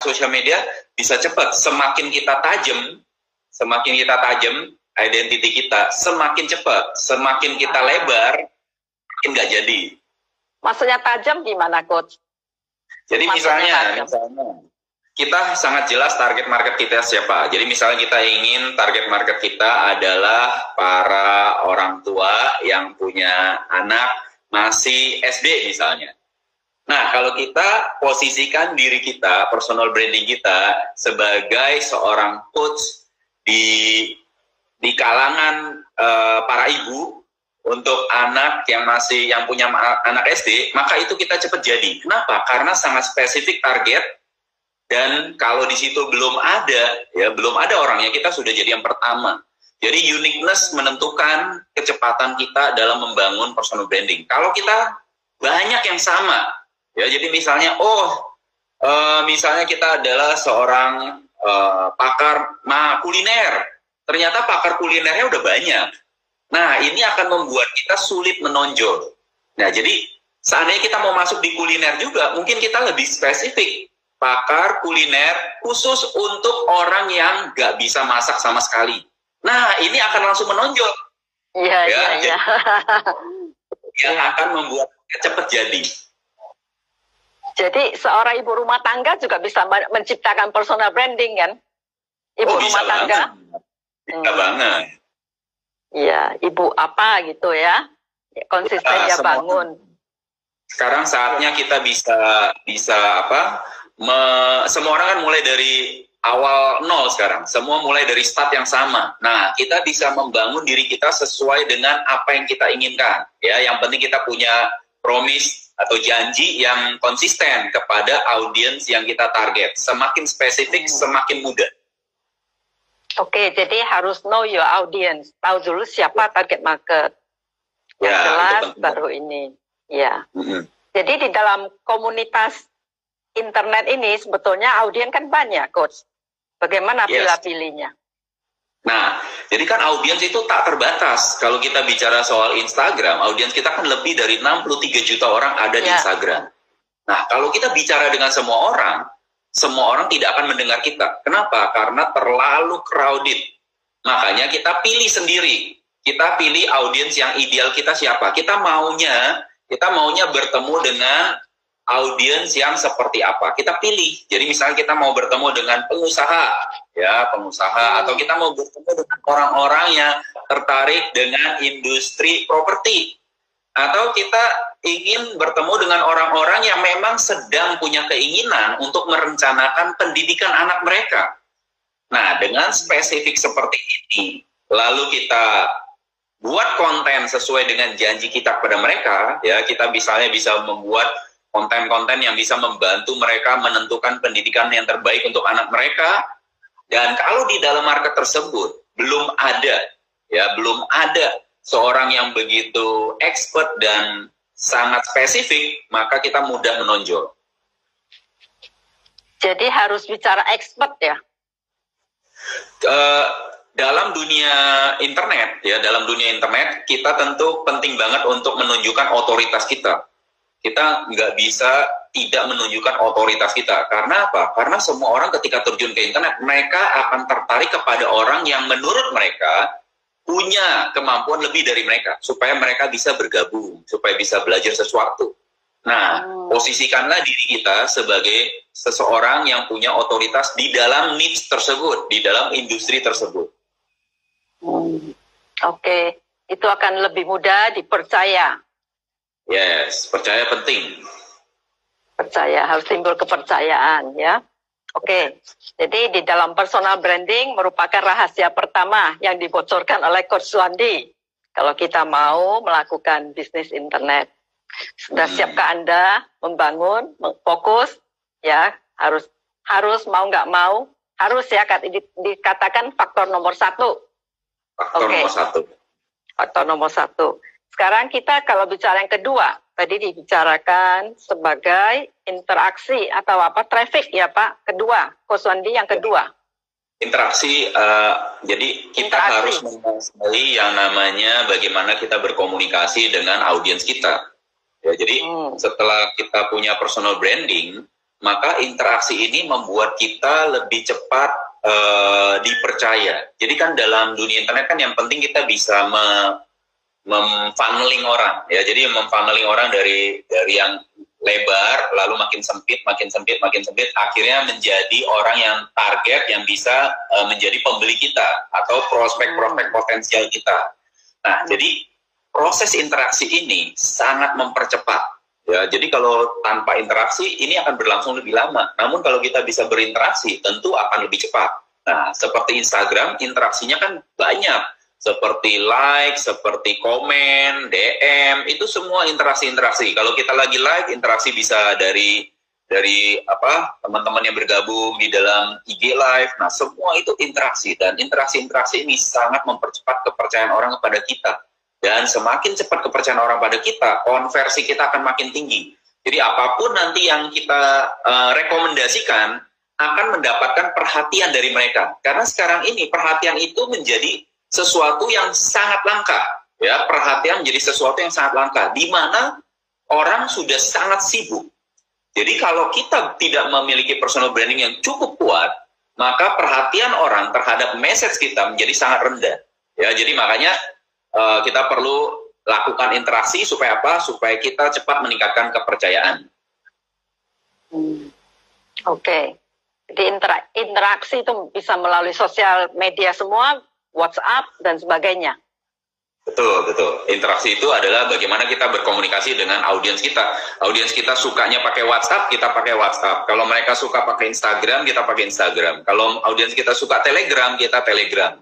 sosial media bisa cepat. Semakin kita tajam identiti kita, semakin cepat. Semakin kita lebar, makin nggak jadi. Maksudnya tajam gimana, Coach? Jadi misalnya kita sangat jelas target market kita siapa. Jadi misalnya kita ingin target market kita adalah para orang tua yang punya anak masih SD misalnya. Nah, kalau kita posisikan diri kita, personal branding kita sebagai seorang coach di kalangan para ibu untuk anak yang punya anak SD, maka itu kita cepat jadi. Kenapa? Karena sangat spesifik target, dan kalau di situ belum ada orangnya, kita sudah jadi yang pertama. Jadi uniqueness menentukan kecepatan kita dalam membangun personal branding. Kalau kita banyak yang sama, ya, jadi misalnya, misalnya kita adalah seorang pakar kuliner, ternyata pakar kulinernya udah banyak. Nah, ini akan membuat kita sulit menonjol. Nah, jadi seandainya kita mau masuk di kuliner juga, mungkin kita lebih spesifik. Pakar kuliner khusus untuk orang yang nggak bisa masak sama sekali. Nah, ini akan langsung menonjol. Iya. Yang akan membuat kita cepat jadi. Jadi, seorang ibu rumah tangga juga bisa menciptakan personal branding, kan? Ibu rumah tangga. Bisa banget. Iya, ibu apa gitu ya, konsisten dia bangun. Sekarang saatnya kita bisa semua orang kan mulai dari awal nol sekarang. Semua mulai dari start yang sama. Nah, kita bisa membangun diri kita sesuai dengan apa yang kita inginkan. Ya, yang penting kita punya promise atau janji yang konsisten kepada audiens yang kita target. Semakin spesifik, semakin mudah. Oke, jadi harus know your audience. Tahu dulu siapa target market. Yang jelas baru ini. Ya. Jadi di dalam komunitas internet ini sebetulnya audiens kan banyak, Coach. Bagaimana pilih-pilihnya? Nah, jadi kan audiens itu tak terbatas. Kalau kita bicara soal Instagram, audiens kita kan lebih dari 63 juta orang ada di Instagram. Nah, kalau kita bicara dengan semua orang tidak akan mendengar kita. Kenapa? Karena terlalu crowded. Makanya kita pilih sendiri. Kita pilih audiens yang ideal kita siapa. Kita maunya bertemu dengan audiens yang seperti apa. Kita pilih. Jadi misalnya kita mau bertemu dengan pengusaha, atau kita mau bertemu dengan orang-orang yang tertarik dengan industri properti. Atau kita ingin bertemu dengan orang-orang yang memang sedang punya keinginan untuk merencanakan pendidikan anak mereka. Nah, dengan spesifik seperti ini, lalu kita buat konten sesuai dengan janji kita kepada mereka, ya, kita misalnya bisa membuat konten-konten yang bisa membantu mereka menentukan pendidikan yang terbaik untuk anak mereka. Dan kalau di dalam market tersebut belum ada seorang yang begitu expert dan sangat spesifik, maka kita mudah menonjol. Jadi harus bicara expert ya? Dalam dunia internet, kita tentu penting banget untuk menunjukkan otoritas kita. Kita nggak bisa tidak menunjukkan otoritas kita. Karena apa? Karena semua orang ketika terjun ke internet, mereka akan tertarik kepada orang yang menurut mereka punya kemampuan lebih dari mereka, supaya mereka bisa bergabung, supaya bisa belajar sesuatu. Nah, posisikanlah diri kita sebagai seseorang yang punya otoritas di dalam niche tersebut, di dalam industri tersebut. Oke, itu akan lebih mudah dipercaya. Yes, percaya penting. Percaya, harus timbul kepercayaan ya. Oke, jadi di dalam personal branding merupakan rahasia pertama yang dibocorkan oleh Coach Suwandi. Kalau kita mau melakukan bisnis internet, sudah siapkah Anda membangun, fokus, ya harus mau nggak mau, harus ya dikatakan faktor nomor 1. Faktor nomor 1. Sekarang kita kalau bicara yang kedua, tadi dibicarakan sebagai interaksi atau traffic ya Pak, kedua, Coach Suwandi yang kedua. Interaksi, jadi kita harus mengenali yang namanya bagaimana kita berkomunikasi dengan audiens kita. Ya, jadi setelah kita punya personal branding, maka interaksi ini membuat kita lebih cepat dipercaya. Jadi kan dalam dunia internet kan yang penting kita bisa memfunneling orang, ya. Jadi memfunneling orang dari yang lebar, lalu makin sempit, akhirnya menjadi orang yang target yang bisa menjadi pembeli kita atau prospek-prospek potensial kita. Nah, jadi proses interaksi ini sangat mempercepat. Ya, jadi kalau tanpa interaksi ini akan berlangsung lebih lama. Namun kalau kita bisa berinteraksi, tentu akan lebih cepat. Nah, seperti Instagram, interaksinya kan banyak. Seperti like, seperti komen, DM, itu semua interaksi-interaksi. Kalau kita lagi like, interaksi bisa dari teman-teman yang bergabung di dalam IG Live. Nah, semua itu interaksi. Dan interaksi-interaksi ini sangat mempercepat kepercayaan orang kepada kita. Dan semakin cepat kepercayaan orang pada kita, konversi kita akan makin tinggi. Jadi apapun nanti yang kita rekomendasikan akan mendapatkan perhatian dari mereka. Karena sekarang ini perhatian itu menjadi sesuatu yang sangat langka. Ya, perhatian menjadi sesuatu yang sangat langka, di mana orang sudah sangat sibuk. Jadi kalau kita tidak memiliki personal branding yang cukup kuat, maka perhatian orang terhadap message kita menjadi sangat rendah. Ya, jadi makanya kita perlu lakukan interaksi supaya apa? Supaya kita cepat meningkatkan kepercayaan. Oke. Jadi interaksi itu bisa melalui sosial media semua, WhatsApp dan sebagainya. Betul. Interaksi itu adalah bagaimana kita berkomunikasi dengan audiens kita. Audiens kita sukanya pakai WhatsApp, kita pakai WhatsApp. Kalau mereka suka pakai Instagram, kita pakai Instagram. Kalau audiens kita suka Telegram, kita Telegram.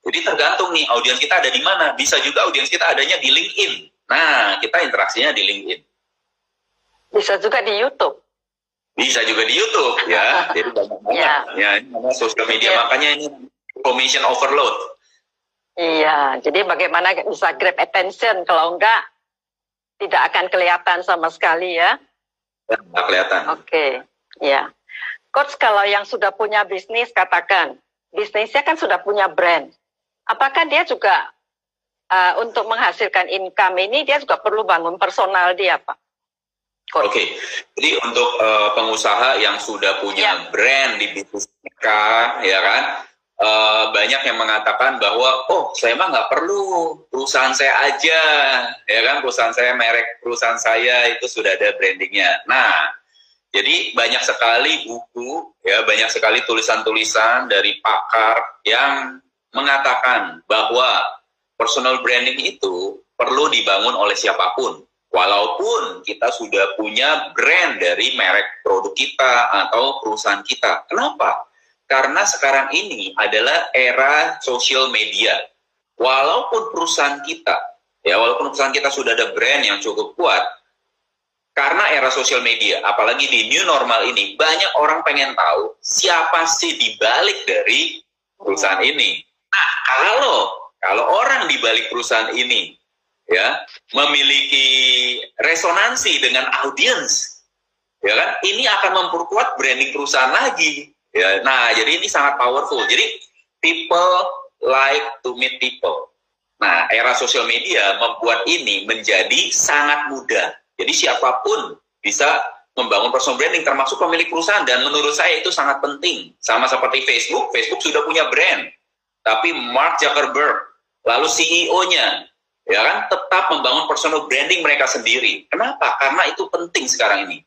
Jadi tergantung nih audiens kita ada di mana. Bisa juga audiens kita adanya di LinkedIn. Nah, kita interaksinya di LinkedIn. Bisa juga di YouTube. Bisa juga di YouTube, ya. Jadi banyak banget. Ya, ini namanya sosial media. Makanya ini information overload. Iya, jadi bagaimana bisa grab attention. Kalau enggak, tidak akan kelihatan sama sekali ya. Nggak kelihatan. Oke, ya. Coach, kalau yang sudah punya bisnis, katakan, bisnisnya kan sudah punya brand. Apakah dia juga untuk menghasilkan income ini dia juga perlu bangun personal dia, Pak? Oke, jadi untuk pengusaha yang sudah punya brand di bisnis mereka, ya kan, banyak yang mengatakan bahwa saya mah nggak perlu, perusahaan saya aja, ya kan, merek perusahaan saya itu sudah ada brandingnya. Nah, jadi banyak sekali buku, ya banyak sekali tulisan-tulisan dari pakar yang mengatakan bahwa personal branding itu perlu dibangun oleh siapapun. Walaupun kita sudah punya brand dari merek produk kita atau perusahaan kita. Kenapa? Karena sekarang ini adalah era sosial media. Walaupun perusahaan kita sudah ada brand yang cukup kuat, karena era sosial media, apalagi di new normal ini, banyak orang pengen tahu siapa sih di balik dari perusahaan ini. Nah, kalau orang di balik perusahaan ini ya memiliki resonansi dengan audiens, ya kan, ini akan memperkuat branding perusahaan lagi. Ya, nah, jadi ini sangat powerful. Jadi people like to meet people. Nah, era sosial media membuat ini menjadi sangat mudah. Jadi siapapun bisa membangun personal branding, termasuk pemilik perusahaan. Dan menurut saya itu sangat penting. Sama seperti Facebook sudah punya brand. Tapi Mark Zuckerberg, lalu CEO-nya, ya kan, tetap membangun personal branding mereka sendiri. Kenapa? Karena itu penting sekarang ini.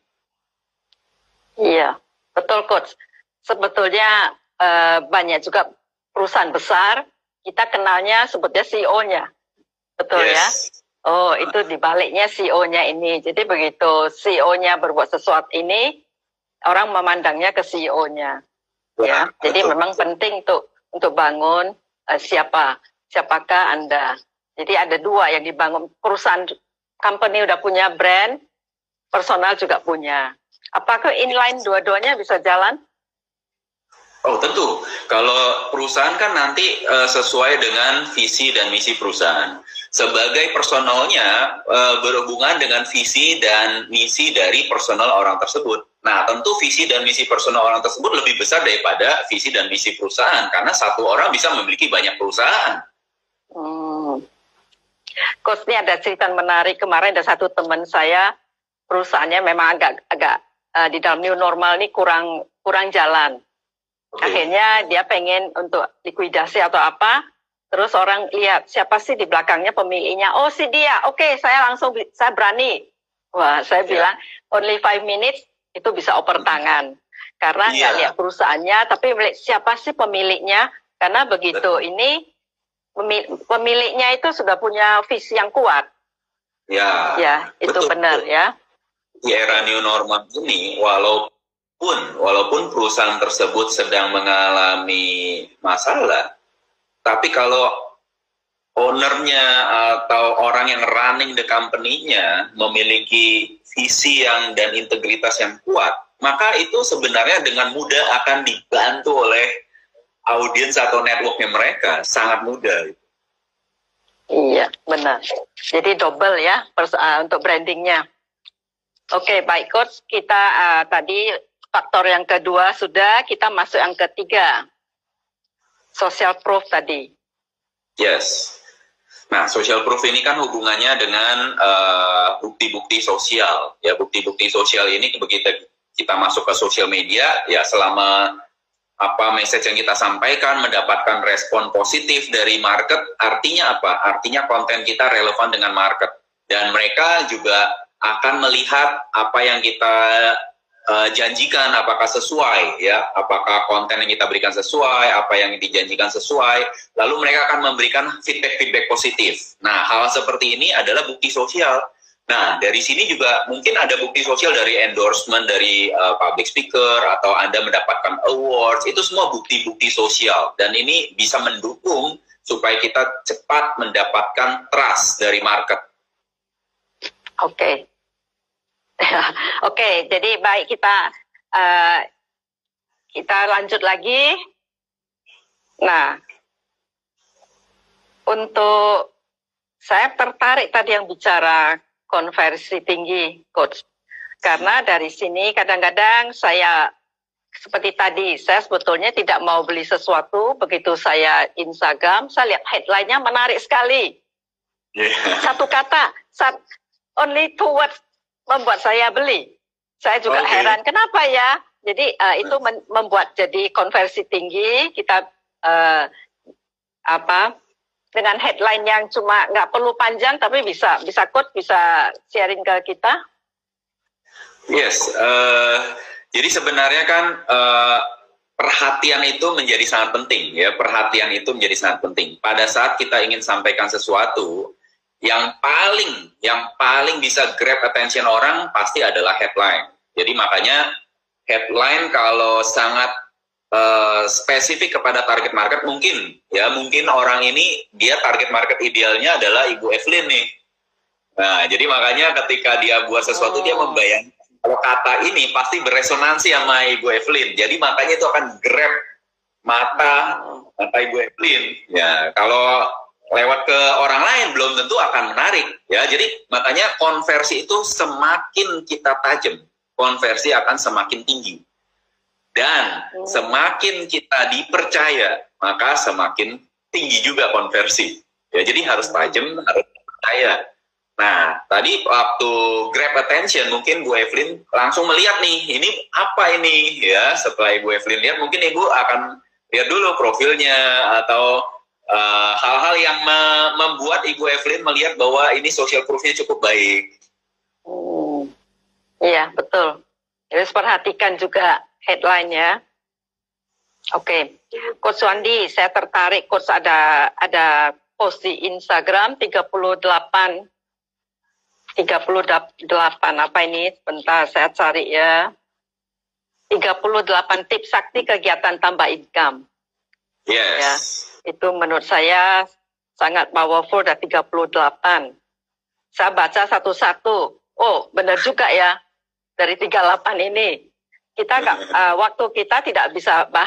Iya, betul Coach. Sebetulnya banyak juga perusahaan besar, kita kenalnya sebetulnya CEO-nya. Betul ya? Oh, itu dibaliknya CEO-nya ini. Jadi begitu CEO-nya berbuat sesuatu ini, orang memandangnya ke CEO-nya. Ya, jadi memang penting untuk bangun siapakah Anda. Jadi ada dua yang dibangun. Perusahaan company udah punya brand, personal juga punya. Apakah inline dua-duanya bisa jalan? Oh tentu, kalau perusahaan kan nanti sesuai dengan visi dan misi perusahaan. Sebagai personalnya berhubungan dengan visi dan misi dari personal orang tersebut. Nah tentu visi dan misi personal orang tersebut lebih besar daripada visi dan misi perusahaan. Karena satu orang bisa memiliki banyak perusahaan. Coach, ini ada cerita menarik. Kemarin ada satu teman saya, perusahaannya memang agak di dalam new normal ini kurang jalan. Akhirnya dia pengen untuk likuidasi atau apa, terus orang lihat siapa sih di belakangnya pemiliknya. Oh si dia, oke saya berani. Wah saya bilang only 5 minutes itu bisa oper tangan. Karena nggak lihat perusahaannya, tapi siapa sih pemiliknya. Karena begitu ini pemiliknya itu sudah punya visi yang kuat. Ya itu benar ya. Di era new normal ini, walaupun perusahaan tersebut sedang mengalami masalah, tapi kalau ownernya atau orang yang running the company-nya memiliki visi dan integritas yang kuat, maka itu sebenarnya dengan mudah akan dibantu oleh audiens atau networknya mereka, sangat mudah. Iya, benar. Jadi double ya untuk brandingnya. Oke, baik Coach. Kita tadi faktor yang kedua sudah, kita masuk yang ketiga. Social proof tadi. Yes. Nah, social proof ini kan hubungannya dengan bukti-bukti sosial. Ya, bukti-bukti sosial ini begitu kita masuk ke sosial media, ya selama message yang kita sampaikan mendapatkan respon positif dari market, artinya apa? Artinya konten kita relevan dengan market. Dan mereka juga akan melihat apa yang kita janjikan, apakah sesuai, ya, apakah konten yang kita berikan sesuai, apa yang dijanjikan sesuai, lalu mereka akan memberikan feedback positif. Nah, hal seperti ini adalah bukti sosial. Nah, dari sini juga mungkin ada bukti sosial dari endorsement dari public speaker, atau Anda mendapatkan awards, itu semua bukti-bukti sosial. Dan ini bisa mendukung supaya kita cepat mendapatkan trust dari market. Oke. Oke, jadi baik kita lanjut lagi. Nah, untuk saya tertarik tadi yang bicara konversi tinggi, Coach. Karena dari sini kadang-kadang saya seperti tadi, saya sebetulnya tidak mau beli sesuatu, begitu saya Instagram, saya lihat headline-nya menarik sekali. Satu kata, only 2 words membuat saya beli. Saya juga heran, kenapa ya? Jadi itu membuat jadi konversi tinggi, kita dengan headline yang cuma nggak perlu panjang, tapi bisa quote, bisa sharing ke kita. Yes, jadi sebenarnya kan perhatian itu menjadi sangat penting, ya. Perhatian itu menjadi sangat penting. Pada saat kita ingin sampaikan sesuatu, yang paling bisa grab attention orang pasti adalah headline. Jadi makanya headline kalau sangat spesifik kepada target market, mungkin orang ini dia target market idealnya adalah Ibu Evelyn nih. Nah, jadi makanya ketika dia buat sesuatu, dia membayangkan kalau kata ini pasti beresonansi sama Ibu Evelyn. Jadi makanya itu akan grab mata Ibu Evelyn. Ya, kalau lewat ke orang lain belum tentu akan menarik, ya. Jadi makanya konversi itu semakin kita tajam, konversi akan semakin tinggi. Dan semakin kita dipercaya, maka semakin tinggi juga konversi. Ya, jadi harus tajam, harus percaya. Nah, tadi waktu grab attention, mungkin Bu Evelyn langsung melihat nih, ini apa ini, ya. Setelah Ibu Evelyn lihat, mungkin Ibu akan lihat dulu profilnya atau hal-hal yang membuat Ibu Evelyn melihat bahwa ini social proof-nya cukup baik. Iya, betul. Harus perhatikan juga headline-nya. Oke. Coach Wandi, saya tertarik, Coach, ada post di Instagram 38 apa ini? Sebentar, saya cari ya. 38 tips sakti kegiatan tambah income. Yes. Ya. Itu menurut saya sangat powerful, dan 38. Saya baca satu-satu. Oh, benar juga ya. Dari 38 ini. Kita waktu kita tidak bisa bahas